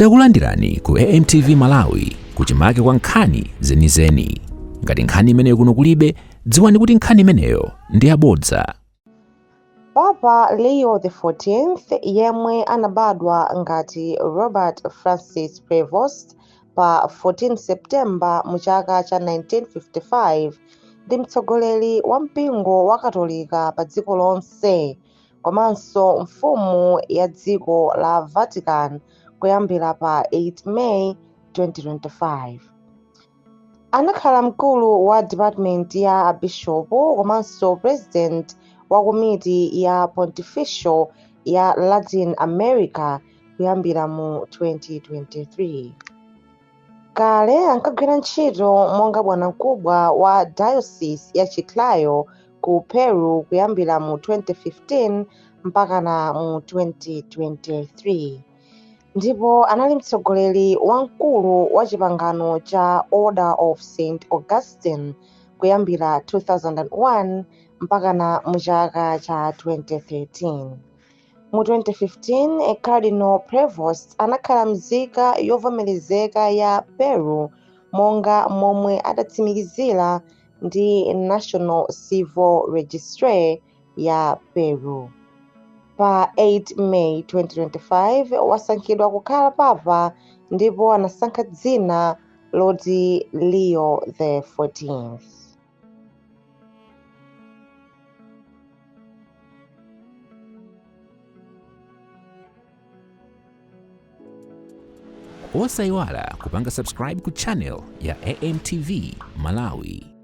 Takulandirani ku AMTV Malawi kuchimake kwa nkhani zenizeni. Ngati nkhani imeneyo kuno kulibe, dziwani kuti nkhani imeneyo ndi yabodza. Papa Leo XIV yemwe anabadwa ngati Robert Francis Prevost pa 14 Septemba mu chaka cha 1955 ndi mtsogoleri wa mpingo wa Katolika pa dziko lonse komanso mfumu ya dziko la Vatican kuyambira pa 8 May 2025. Anakhala mkulu wa department ya bishopu komanso president wa komiti ya pontifical ya Latin America kuyambira mu 2023. Kale ankagwira ntchito monga bwanamkubwa wa diocese ya Chiclayo ku Peru kuyambira mu 2015 mpaka na mu 2023. Ndipo anali mtsogoleri wamkulu wa chipangano cha Order of St. Augustine kuyambira 2001 mpaka na mu chaka cha 2013. Mu 2015, Cardinal Prevost anakhala mzika yovomerezeka ya Peru monga momwe adatsimikizira ndi National Civil Registry ya Peru. Pa 8 May 2025 wasankhidwa kukhala papa ndipo anasankha dzina loti Leo XIV. Osayiwala kupanga subscribe ku channel ya AMTV Malawi.